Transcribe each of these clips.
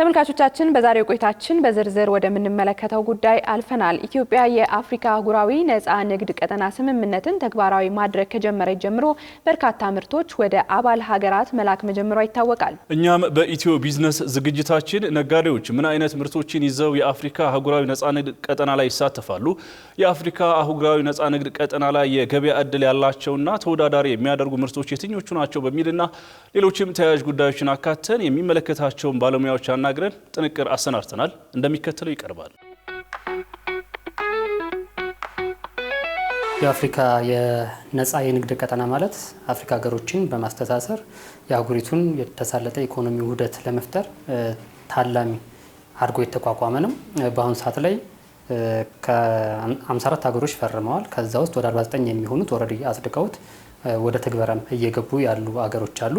ተመልካቾቻችን በዛሬው ቆይታችን በዝርዝር ወደምንመለከተው ጉዳይ አልፈናል። ኢትዮጵያ የአፍሪካ አህጉራዊ ነፃ ንግድ ቀጠና ስምምነትን ተግባራዊ ማድረግ ከጀመረች ጀምሮ በርካታ ምርቶች ወደ አባል ሀገራት መላክ መጀመሯ ይታወቃል። እኛም በኢትዮ ቢዝነስ ዝግጅታችን ነጋዴዎች ምን አይነት ምርቶችን ይዘው የአፍሪካ አህጉራዊ ነፃ ንግድ ቀጠና ላይ ይሳተፋሉ፣ የአፍሪካ አህጉራዊ ነፃ ንግድ ቀጠና ላይ የገበያ እድል ያላቸውና ተወዳዳሪ የሚያደርጉ ምርቶች የትኞቹ ናቸው በሚልና ሌሎችም ተያያዥ ጉዳዮችን አካተን የሚመለከታቸውን ባለሙያዎች አናግረን ጥንቅር አሰናድተናል። እንደሚከተለው ይቀርባል። የአፍሪካ የነፃ የንግድ ቀጠና ማለት አፍሪካ ሀገሮችን በማስተሳሰር የአህጉሪቱን የተሳለጠ ኢኮኖሚ ውህደት ለመፍጠር ታላሚ አድርጎ የተቋቋመ ነው። በአሁኑ ሰዓት ላይ ከ54 ሀገሮች ፈርመዋል። ከዛ ውስጥ ወደ 49 የሚሆኑት ኦልሬዲ አጽድቀውት ወደ ትግበራም እየገቡ ያሉ ሀገሮች አሉ።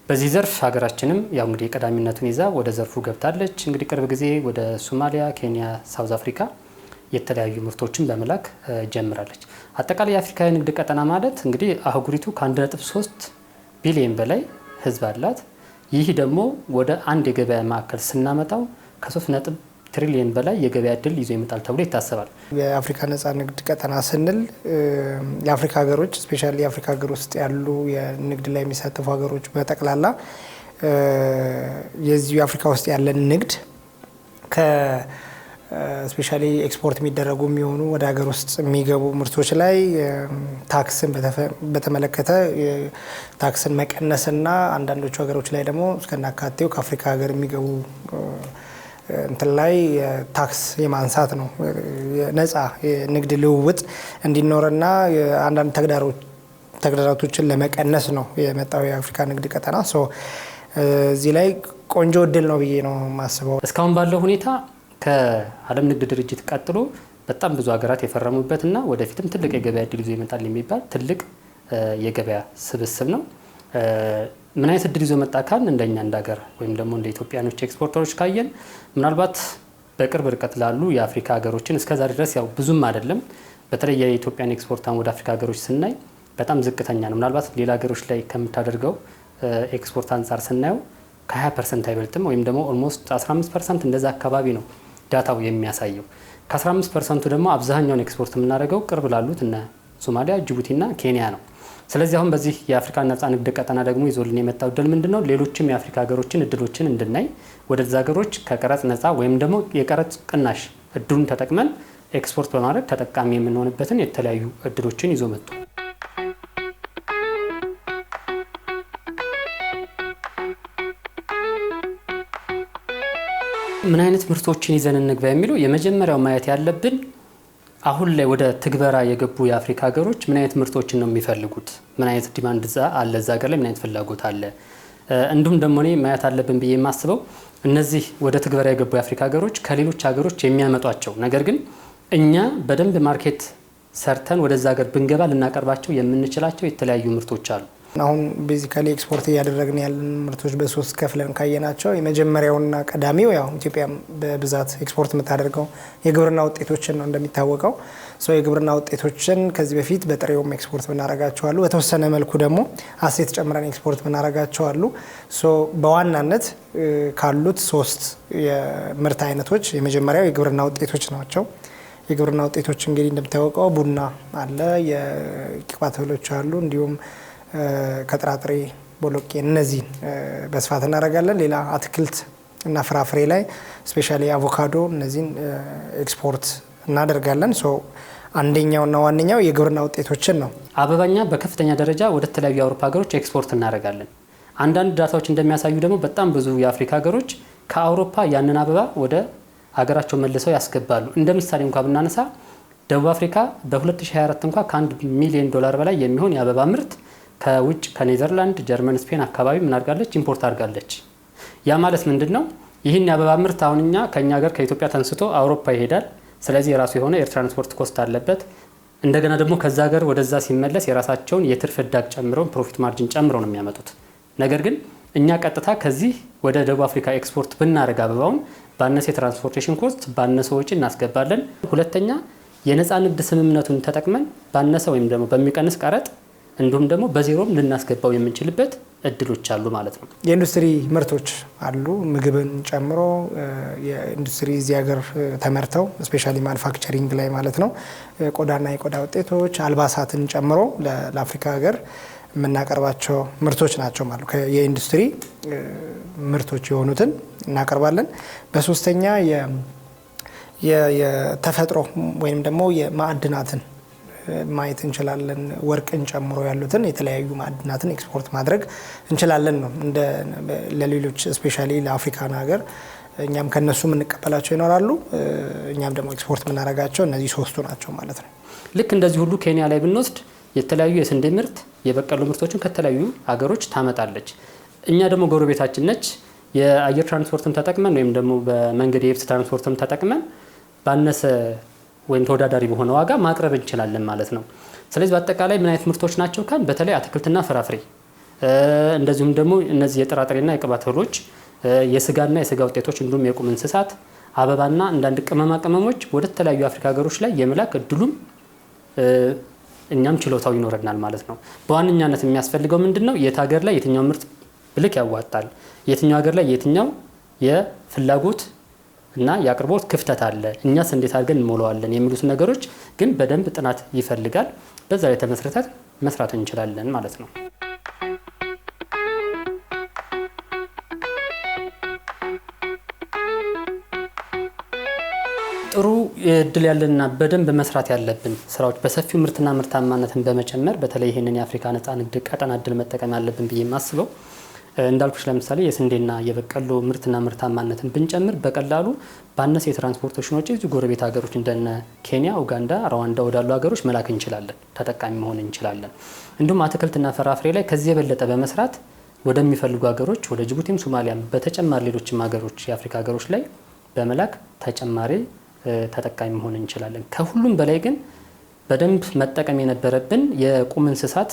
በዚህ ዘርፍ ሀገራችንም ያው እንግዲህ ቀዳሚነቱን ይዛ ወደ ዘርፉ ገብታለች። እንግዲህ ቅርብ ጊዜ ወደ ሶማሊያ፣ ኬንያ፣ ሳውዝ አፍሪካ የተለያዩ ምርቶችን በመላክ ጀምራለች። አጠቃላይ የአፍሪካ የንግድ ቀጠና ማለት እንግዲህ አህጉሪቱ ከ1.3 ቢሊዮን በላይ ሕዝብ አላት። ይህ ደግሞ ወደ አንድ የገበያ ማዕከል ስናመጣው ከ3 ትሪሊየን በላይ የገበያ እድል ይዞ ይመጣል ተብሎ ይታሰባል። የአፍሪካ ነፃ ንግድ ቀጠና ስንል የአፍሪካ ሀገሮች ስፔሻሊ የአፍሪካ ሀገር ውስጥ ያሉ የንግድ ላይ የሚሳተፉ ሀገሮች በጠቅላላ የዚሁ የአፍሪካ ውስጥ ያለን ንግድ ስፔሻሊ ኤክስፖርት የሚደረጉ የሚሆኑ ወደ ሀገር ውስጥ የሚገቡ ምርቶች ላይ ታክስን በተመለከተ ታክስን መቀነስና አንዳንዶቹ ሀገሮች ላይ ደግሞ እስከናካቴው ከአፍሪካ ሀገር የሚገቡ እንትን ላይ ታክስ የማንሳት ነው። ነፃ የንግድ ልውውጥ እንዲኖርና አንዳንድ ተግዳሮቶችን ለመቀነስ ነው የመጣው የአፍሪካ ንግድ ቀጠና። እዚህ ላይ ቆንጆ እድል ነው ብዬ ነው የማስበው። እስካሁን ባለው ሁኔታ ከዓለም ንግድ ድርጅት ቀጥሎ በጣም ብዙ ሀገራት የፈረሙበትና ወደፊትም ትልቅ የገበያ እድል ይዞ ይመጣል የሚባል ትልቅ የገበያ ስብስብ ነው። ምን አይነት እድል ይዞ መጣ ካል እንደኛ እንደ ሀገር ወይም ደግሞ እንደ ኢትዮጵያኖች ኤክስፖርተሮች ካየን ምናልባት በቅርብ ርቀት ላሉ የአፍሪካ ሀገሮችን እስከዛሬ ድረስ ያው ብዙም አይደለም። በተለይ የኢትዮጵያን ኤክስፖርታን ወደ አፍሪካ ሀገሮች ስናይ በጣም ዝቅተኛ ነው። ምናልባት ሌላ ሀገሮች ላይ ከምታደርገው ኤክስፖርት አንጻር ስናየው ከ20% አይበልጥም ወይም ደግሞ ኦልሞስት 15% እንደዛ አካባቢ ነው ዳታው የሚያሳየው። ከ15% ደግሞ አብዛኛውን ኤክስፖርት የምናደርገው ቅርብ ላሉት እነ ሶማሊያ፣ ጅቡቲና ኬንያ ነው። ስለዚህ አሁን በዚህ የአፍሪካ ነፃ ንግድ ቀጠና ደግሞ ይዞልን የመጣው እድል ምንድነው? ሌሎችም የአፍሪካ ሀገሮችን እድሎችን እንድናይ ወደዛ ሀገሮች ከቀረጽ ነፃ ወይም ደግሞ የቀረጽ ቅናሽ እድሉን ተጠቅመን ኤክስፖርት በማድረግ ተጠቃሚ የምንሆንበትን የተለያዩ እድሎችን ይዞ መጡ። ምን አይነት ምርቶችን ይዘን እንግባ የሚለው የመጀመሪያው ማየት ያለብን አሁን ላይ ወደ ትግበራ የገቡ የአፍሪካ ሀገሮች ምን አይነት ምርቶችን ነው የሚፈልጉት? ምን አይነት ዲማንድ አለ እዛ ሀገር ላይ ምን አይነት ፍላጎት አለ? እንዲሁም ደግሞ እኔ ማየት አለብን ብዬ የማስበው እነዚህ ወደ ትግበራ የገቡ የአፍሪካ ሀገሮች ከሌሎች ሀገሮች የሚያመጧቸው ነገር ግን እኛ በደንብ ማርኬት ሰርተን ወደዛ ሀገር ብንገባ ልናቀርባቸው የምንችላቸው የተለያዩ ምርቶች አሉ። አሁን ቤዚካሊ ኤክስፖርት እያደረግን ያለን ምርቶች በሶስት ከፍለን ካየናቸው የመጀመሪያውና ቀዳሚው ያው ኢትዮጵያ በብዛት ኤክስፖርት የምታደርገው የግብርና ውጤቶችን ነው። እንደሚታወቀው የግብርና ውጤቶችን ከዚህ በፊት በጥሬውም ኤክስፖርት ብናረጋቸው አሉ። በተወሰነ መልኩ ደግሞ አሴት ጨምረን ኤክስፖርት ብናረጋቸው አሉ። በዋናነት ካሉት ሶስት የምርት አይነቶች የመጀመሪያው የግብርና ውጤቶች ናቸው። የግብርና ውጤቶች እንግዲህ እንደሚታወቀው ቡና አለ፣ የቂጣ እህሎች አሉ፣ እንዲሁም ከጥራጥሬ ቦሎቄ እነዚህን በስፋት እናደርጋለን። ሌላ አትክልት እና ፍራፍሬ ላይ ስፔሻሊ አቮካዶ እነዚህን ኤክስፖርት እናደርጋለን። አንደኛውና ዋነኛው የግብርና ውጤቶችን ነው። አበባኛ በከፍተኛ ደረጃ ወደ ተለያዩ የአውሮፓ ሀገሮች ኤክስፖርት እናደርጋለን። አንዳንድ ዳታዎች እንደሚያሳዩ ደግሞ በጣም ብዙ የአፍሪካ ሀገሮች ከአውሮፓ ያንን አበባ ወደ ሀገራቸው መልሰው ያስገባሉ። እንደ ምሳሌ እንኳ ብናነሳ ደቡብ አፍሪካ በ2024 እንኳ ከ$1 ሚሊዮን በላይ የሚሆን የአበባ ምርት ከውጭ ከኔዘርላንድ፣ ጀርመን፣ ስፔን አካባቢ ምን አድርጋለች? ኢምፖርት አድርጋለች። ያ ማለት ምንድን ነው? ይህን የአበባ ምርት አሁን ከኛ ሀገር ከኢትዮጵያ ተንስቶ አውሮፓ ይሄዳል። ስለዚህ የራሱ የሆነ የትራንስፖርት ኮስት አለበት። እንደገና ደግሞ ከዛ ሀገር ወደዛ ሲመለስ የራሳቸውን የትርፍ ዕዳግ ጨምረው ፕሮፊት ማርጂን ጨምረው ነው የሚያመጡት። ነገር ግን እኛ ቀጥታ ከዚህ ወደ ደቡብ አፍሪካ ኤክስፖርት ብናደርግ አበባውን ባነሰ የትራንስፖርቴሽን ኮስት ባነሰ ወጪ እናስገባለን። ሁለተኛ የነፃ ንግድ ስምምነቱን ተጠቅመን ባነሰ ወይም ደግሞ በሚቀንስ ቀረጥ እንዲሁም ደግሞ በዜሮም ልናስገባው የምንችልበት እድሎች አሉ ማለት ነው። የኢንዱስትሪ ምርቶች አሉ ምግብን ጨምሮ የኢንዱስትሪ እዚህ ሀገር ተመርተው ስፔሻሊ ማኑፋክቸሪንግ ላይ ማለት ነው ቆዳና የቆዳ ውጤቶች አልባሳትን ጨምሮ ለአፍሪካ ሀገር የምናቀርባቸው ምርቶች ናቸው ማለት ነው። የኢንዱስትሪ ምርቶች የሆኑትን እናቀርባለን። በሶስተኛ የተፈጥሮ ወይም ደግሞ የማዕድናትን ማየት እንችላለን። ወርቅን ጨምሮ ያሉትን የተለያዩ ማዕድናትን ኤክስፖርት ማድረግ እንችላለን ነው እንደ ለሌሎች ስፔሻሊ ለአፍሪካን ሀገር እኛም ከነሱ የምንቀበላቸው ይኖራሉ። እኛም ደግሞ ኤክስፖርት የምናደርጋቸው እነዚህ ሶስቱ ናቸው ማለት ነው። ልክ እንደዚህ ሁሉ ኬንያ ላይ ብንወስድ የተለያዩ የስንዴ ምርት የበቀሉ ምርቶችን ከተለያዩ ሀገሮች ታመጣለች። እኛ ደግሞ ጎረቤታችን ነች። የአየር ትራንስፖርትን ተጠቅመን ወይም ደግሞ በመንገድ የየብስ ትራንስፖርትን ተጠቅመን ባነሰ ወይም ተወዳዳሪ በሆነ ዋጋ ማቅረብ እንችላለን ማለት ነው። ስለዚህ በአጠቃላይ ምን አይነት ምርቶች ናቸው ካል በተለይ አትክልትና ፍራፍሬ እንደዚሁም ደግሞ እነዚህ የጥራጥሬና የቅባት እህሎች፣ የስጋና የስጋ ውጤቶች እንዲሁም የቁም እንስሳት፣ አበባና አንዳንድ ቅመማ ቅመሞች ወደ ተለያዩ አፍሪካ ሀገሮች ላይ የመላክ እድሉም እኛም ችሎታው ይኖረናል ማለት ነው። በዋነኛነት የሚያስፈልገው ምንድነው? የት ሀገር ላይ የትኛው ምርት ብልክ ያዋጣል፣ የትኛው ሀገር ላይ የትኛው የፍላጎት እና የአቅርቦት ክፍተት አለ፣ እኛስ እንዴት አድርገን እንሞላዋለን የሚሉት ነገሮች ግን በደንብ ጥናት ይፈልጋል። በዛ ላይ ተመስርተን መስራት እንችላለን ማለት ነው። ጥሩ እድል ያለንና በደንብ መስራት ያለብን ስራዎች በሰፊው ምርትና ምርታማነትን በመጨመር በተለይ ይህንን የአፍሪካ ነጻ ንግድ ቀጠና እድል መጠቀም ያለብን ብዬ የማስበው እንዳልኩሽ ለምሳሌ የስንዴና የበቀሎ ምርትና ምርታማነትን ብንጨምር በቀላሉ ባነሰ የትራንስፖርቴሽን ወጪ እዚህ ጎረቤት ሀገሮች እንደነ ኬንያ፣ ኡጋንዳ፣ ሩዋንዳ ወዳሉ ሀገሮች መላክ እንችላለን፣ ተጠቃሚ መሆን እንችላለን። እንዲሁም አትክልትና ፍራፍሬ ላይ ከዚህ የበለጠ በመስራት ወደሚፈልጉ ሀገሮች ወደ ጅቡቲም፣ ሶማሊያም በተጨማሪ ሌሎችም ሀገሮች የአፍሪካ ሀገሮች ላይ በመላክ ተጨማሪ ተጠቃሚ መሆን እንችላለን። ከሁሉም በላይ ግን በደንብ መጠቀም የነበረብን የቁም እንስሳት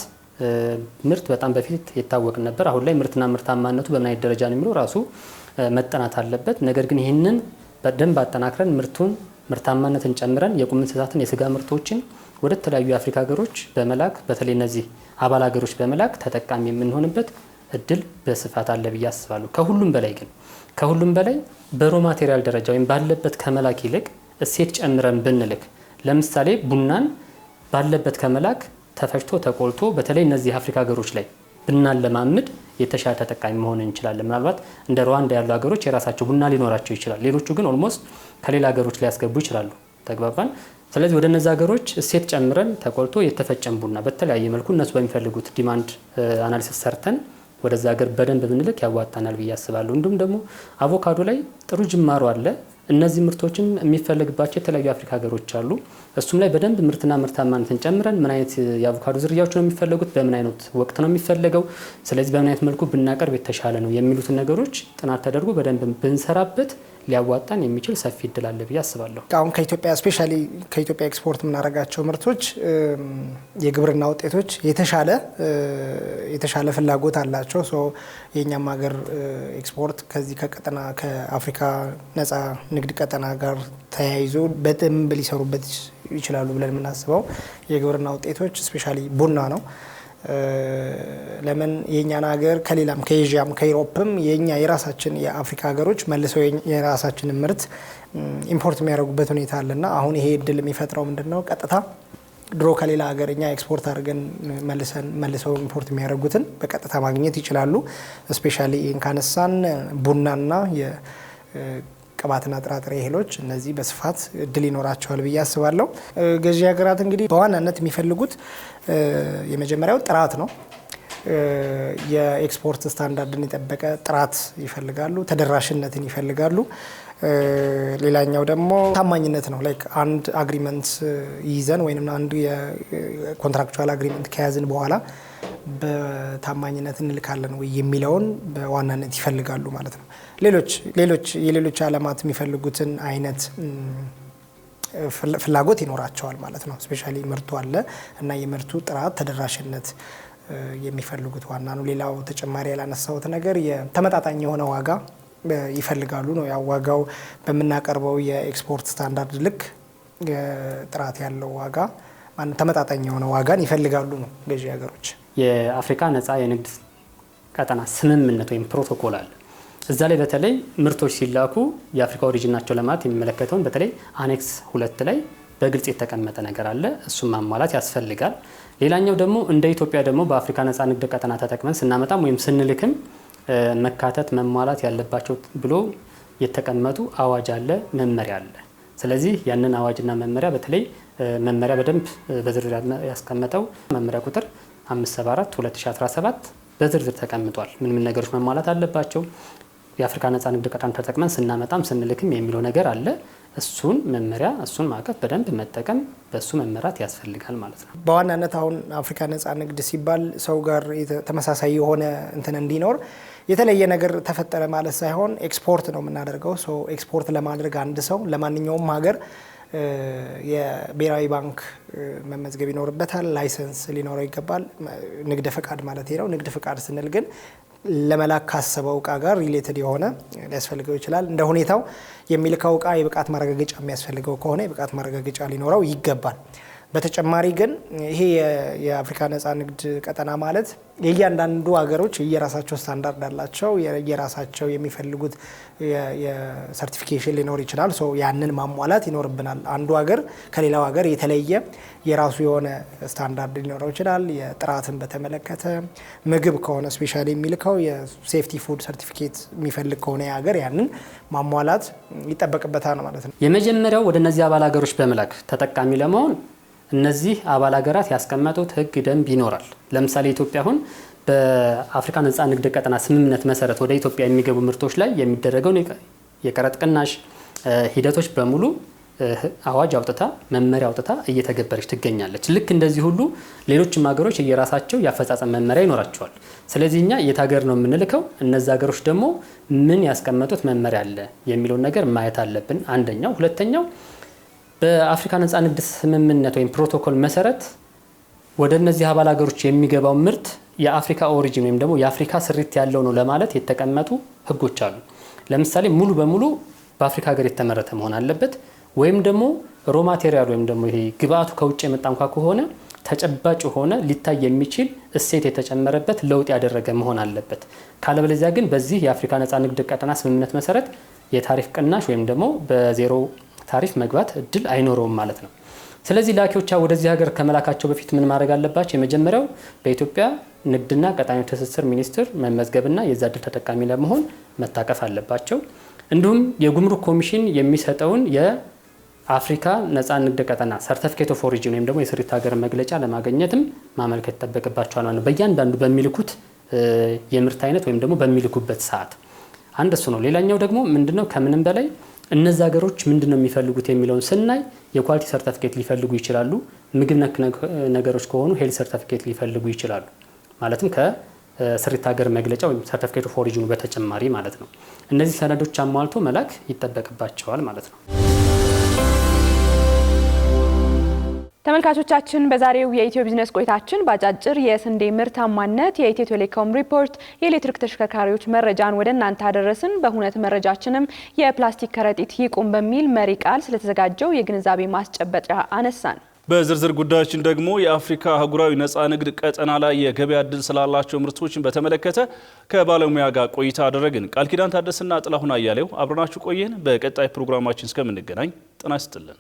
ምርት በጣም በፊት ይታወቅ ነበር። አሁን ላይ ምርትና ምርታማነቱ በምን አይነት ደረጃ ነው የሚለው ራሱ መጠናት አለበት። ነገር ግን ይህንን በደንብ አጠናክረን ምርታማነትን ጨምረን የቁም እንስሳትን የስጋ ምርቶችን ወደ ተለያዩ የአፍሪካ ሀገሮች በመላክ በተለይ እነዚህ አባል ሀገሮች በመላክ ተጠቃሚ የምንሆንበት እድል በስፋት አለ ብዬ አስባለሁ። ከሁሉም በላይ በሮ ማቴሪያል ደረጃ ወይም ባለበት ከመላክ ይልቅ እሴት ጨምረን ብንልክ ለምሳሌ ቡናን ባለበት ከመላክ ተፈጭቶ ተቆልቶ በተለይ እነዚህ አፍሪካ ሀገሮች ላይ ብናለማምድ የተሻለ ተጠቃሚ መሆን እንችላለን። ምናልባት እንደ ሩዋንዳ ያሉ ሀገሮች የራሳቸው ቡና ሊኖራቸው ይችላል። ሌሎቹ ግን ኦልሞስት ከሌላ ሀገሮች ሊያስገቡ ይችላሉ። ተግባባን። ስለዚህ ወደ እነዚህ ሀገሮች እሴት ጨምረን ተቆልቶ የተፈጨን ቡና በተለያየ መልኩ እነሱ በሚፈልጉት ዲማንድ አናሊሲስ ሰርተን ወደዛ ሀገር በደንብ ብንልክ ያዋጣናል ብዬ አስባለሁ። እንዲሁም ደግሞ አቮካዶ ላይ ጥሩ ጅማሮ አለ። እነዚህ ምርቶችም የሚፈልግባቸው የተለያዩ አፍሪካ ሀገሮች አሉ። እሱም ላይ በደንብ ምርትና ምርታማነትን ጨምረን ምን አይነት የአቮካዶ ዝርያዎች ነው የሚፈለጉት፣ በምን አይነት ወቅት ነው የሚፈለገው፣ ስለዚህ በምን አይነት መልኩ ብናቀርብ የተሻለ ነው የሚሉትን ነገሮች ጥናት ተደርጎ በደንብ ብንሰራበት ሊያዋጣን የሚችል ሰፊ እድል አለ ብዬ አስባለሁ። አሁን ከኢትዮጵያ ስፔሻሊ ከኢትዮጵያ ኤክስፖርት የምናደርጋቸው ምርቶች የግብርና ውጤቶች የተሻለ ፍላጎት አላቸው። ሶ የእኛም ሀገር ኤክስፖርት ከዚህ ከቀጠና ከአፍሪካ ነጻ ንግድ ቀጠና ጋር ተያይዞ በደንብ ሊሰሩበት ይችላሉ ብለን የምናስበው የግብርና ውጤቶች ስፔሻሊ ቡና ነው። ለምን የኛን ሀገር ከሌላም ከኤዥያም ከዩሮፕም የራሳችን የአፍሪካ ሀገሮች መልሰው የራሳችንን ምርት ኢምፖርት የሚያደርጉበት ሁኔታ አለና አሁን ይሄ እድል የሚፈጥረው ምንድነው? ቀጥታ ድሮ ከሌላ ሀገር እኛ ኤክስፖርት አድርገን መልሰው ኢምፖርት የሚያደርጉትን በቀጥታ ማግኘት ይችላሉ። ስፔሻሊ ካነሳን ቡናና ቅባትና ጥራጥሬ እህሎች እነዚህ በስፋት እድል ይኖራቸዋል ብዬ አስባለሁ። ገዢ ሀገራት እንግዲህ በዋናነት የሚፈልጉት የመጀመሪያው ጥራት ነው። የኤክስፖርት ስታንዳርድን የጠበቀ ጥራት ይፈልጋሉ፣ ተደራሽነትን ይፈልጋሉ። ሌላኛው ደግሞ ታማኝነት ነው። ላይክ አንድ አግሪመንት ይዘን ወይም አንድ የኮንትራክቹዋል አግሪመንት ከያዝን በኋላ በታማኝነት እንልካለን ወይ የሚለውን በዋናነት ይፈልጋሉ ማለት ነው። የሌሎች ዓለማት የሚፈልጉትን አይነት ፍላጎት ይኖራቸዋል ማለት ነው። ስፔሻሊ ምርቱ አለ እና የምርቱ ጥራት፣ ተደራሽነት የሚፈልጉት ዋና ነው። ሌላው ተጨማሪ ያላነሳሁት ነገር የተመጣጣኝ የሆነ ዋጋ ይፈልጋሉ ነው። ያው ዋጋው በምናቀርበው የኤክስፖርት ስታንዳርድ ልክ ጥራት ያለው ዋጋ ተመጣጣኝ የሆነ ዋጋን ይፈልጋሉ ነው ገዢ ሀገሮች። የአፍሪካ ነፃ የንግድ ቀጠና ስምምነት ወይም ፕሮቶኮል አለ። እዛ ላይ በተለይ ምርቶች ሲላኩ የአፍሪካ ኦሪጂን ናቸው ለማለት የሚመለከተውን በተለይ አኔክስ 2 ላይ በግልጽ የተቀመጠ ነገር አለ። እሱም ማሟላት ያስፈልጋል። ሌላኛው ደግሞ እንደ ኢትዮጵያ ደግሞ በአፍሪካ ነፃ ንግድ ቀጠና ተጠቅመን ስናመጣም ወይም ስንልክም መካተት መሟላት ያለባቸው ብሎ የተቀመጡ አዋጅ አለ፣ መመሪያ አለ። ስለዚህ ያንን አዋጅና መመሪያ በተለይ መመሪያ በደንብ በዝርዝር ያስቀመጠው መመሪያ ቁጥር 574/2017 በዝርዝር ተቀምጧል። ምን ምን ነገሮች መሟላት አለባቸው የአፍሪካ ነፃ ንግድ ቀጠና ተጠቅመን ስናመጣም ስንልክም የሚለው ነገር አለ። እሱን መመሪያ እሱን ማዕቀፍ በደንብ መጠቀም በሱ መመራት ያስፈልጋል ማለት ነው። በዋናነት አሁን አፍሪካ ነፃ ንግድ ሲባል ሰው ጋር ተመሳሳይ የሆነ እንትን እንዲኖር የተለየ ነገር ተፈጠረ ማለት ሳይሆን ኤክስፖርት ነው የምናደርገው። ኤክስፖርት ለማድረግ አንድ ሰው ለማንኛውም ሀገር የብሔራዊ ባንክ መመዝገብ ይኖርበታል። ላይሰንስ ሊኖረው ይገባል። ንግድ ፍቃድ ማለት ነው። ንግድ ፍቃድ ስንል ግን ለመላክ ካሰበው እቃ ጋር ሪሌትድ የሆነ ሊያስፈልገው ይችላል። እንደ ሁኔታው የሚልከው እቃ የብቃት ማረጋገጫ የሚያስፈልገው ከሆነ የብቃት ማረጋገጫ ሊኖረው ይገባል። በተጨማሪ ግን ይሄ የአፍሪካ ነፃ ንግድ ቀጠና ማለት የእያንዳንዱ ሀገሮች የራሳቸው ስታንዳርድ አላቸው። የራሳቸው የሚፈልጉት የሰርቲፊኬሽን ሊኖር ይችላል። ያንን ማሟላት ይኖርብናል። አንዱ ሀገር ከሌላው ሀገር የተለየ የራሱ የሆነ ስታንዳርድ ሊኖረው ይችላል። የጥራትን በተመለከተ ምግብ ከሆነ ስፔሻሊ የሚልከው የሴፍቲ ፉድ ሰርቲፊኬት የሚፈልግ ከሆነ የሀገር ያንን ማሟላት ይጠበቅበታል ማለት ነው። የመጀመሪያው ወደ እነዚህ አባል ሀገሮች በመላክ ተጠቃሚ ለመሆን እነዚህ አባል ሀገራት ያስቀመጡት ሕግ ደንብ ይኖራል። ለምሳሌ ኢትዮጵያ አሁን በአፍሪካ ነፃ ንግድ ቀጠና ስምምነት መሰረት ወደ ኢትዮጵያ የሚገቡ ምርቶች ላይ የሚደረገውን የቀረጥ ቅናሽ ሂደቶች በሙሉ አዋጅ አውጥታ መመሪያ አውጥታ እየተገበረች ትገኛለች። ልክ እንደዚህ ሁሉ ሌሎችም ሀገሮች የራሳቸው የአፈጻጸም መመሪያ ይኖራቸዋል። ስለዚህ እኛ የት ሀገር ነው የምንልከው፣ እነዚህ ሀገሮች ደግሞ ምን ያስቀመጡት መመሪያ አለ የሚለውን ነገር ማየት አለብን። አንደኛው። ሁለተኛው በአፍሪካ ነፃ ንግድ ስምምነት ወይም ፕሮቶኮል መሰረት ወደ እነዚህ አባል ሀገሮች የሚገባው ምርት የአፍሪካ ኦሪጂን ወይም ደግሞ የአፍሪካ ስሪት ያለው ነው ለማለት የተቀመጡ ህጎች አሉ። ለምሳሌ ሙሉ በሙሉ በአፍሪካ ሀገር የተመረተ መሆን አለበት፣ ወይም ደግሞ ሮ ማቴሪያል ወይም ደግሞ ይሄ ግብአቱ ከውጭ የመጣ እንኳ ከሆነ ተጨባጭ የሆነ ሊታይ የሚችል እሴት የተጨመረበት ለውጥ ያደረገ መሆን አለበት። ካለበለዚያ ግን በዚህ የአፍሪካ ነፃ ንግድ ቀጠና ስምምነት መሰረት የታሪፍ ቅናሽ ወይም ደግሞ በዜሮ ታሪፍ መግባት እድል አይኖረውም ማለት ነው። ስለዚህ ላኪዎች ወደዚህ ሀገር ከመላካቸው በፊት ምን ማድረግ አለባቸው? የመጀመሪያው በኢትዮጵያ ንግድና ቀጣናዊ ትስስር ሚኒስቴር መመዝገብና የዛ እድል ተጠቃሚ ለመሆን መታቀፍ አለባቸው። እንዲሁም የጉምሩክ ኮሚሽን የሚሰጠውን የአፍሪካ ነፃ ንግድ ቀጠና ሰርቲፊኬት ኦፍ ኦሪጂን ወይም ደግሞ የስሪት ሀገር መግለጫ ለማግኘትም ማመልከት ይጠበቅባቸዋል ማለት ነው። በእያንዳንዱ በሚልኩት የምርት አይነት ወይም ደግሞ በሚልኩበት ሰዓት አንድ እሱ ነው። ሌላኛው ደግሞ ምንድነው ከምንም በላይ እነዚህ ሀገሮች ምንድነው የሚፈልጉት የሚለውን ስናይ የኳሊቲ ሰርቲፊኬት ሊፈልጉ ይችላሉ። ምግብ ነክ ነገሮች ከሆኑ ሄልዝ ሰርቲፊኬት ሊፈልጉ ይችላሉ። ማለትም ከስሪት ሀገር መግለጫ ወይም ሰርቲፊኬት ኦፍ ኦሪጂኑ በተጨማሪ ማለት ነው። እነዚህ ሰነዶች አሟልቶ መላክ ይጠበቅባቸዋል ማለት ነው። ተመልካቾቻችን በዛሬው የኢትዮ ቢዝነስ ቆይታችን ባጫጭር የስንዴ ምርታማነት፣ የኢትዮ ቴሌኮም ሪፖርት፣ የኤሌክትሪክ ተሽከርካሪዎች መረጃን ወደ እናንተ አደረስን። በሁነት መረጃችንም የፕላስቲክ ከረጢት ይቁም በሚል መሪ ቃል ስለተዘጋጀው የግንዛቤ ማስጨበጫ አነሳን። በዝርዝር ጉዳዮችን ደግሞ የአፍሪካ አህጉራዊ ነፃ ንግድ ቀጠና ላይ የገበያ እድል ስላላቸው ምርቶችን በተመለከተ ከባለሙያ ጋር ቆይታ አደረግን። ቃል ኪዳን ታደሰና ጥላሁን አያሌው አብረናችሁ ቆየን። በቀጣይ ፕሮግራማችን እስከምንገናኝ ጤና ይስጥልን።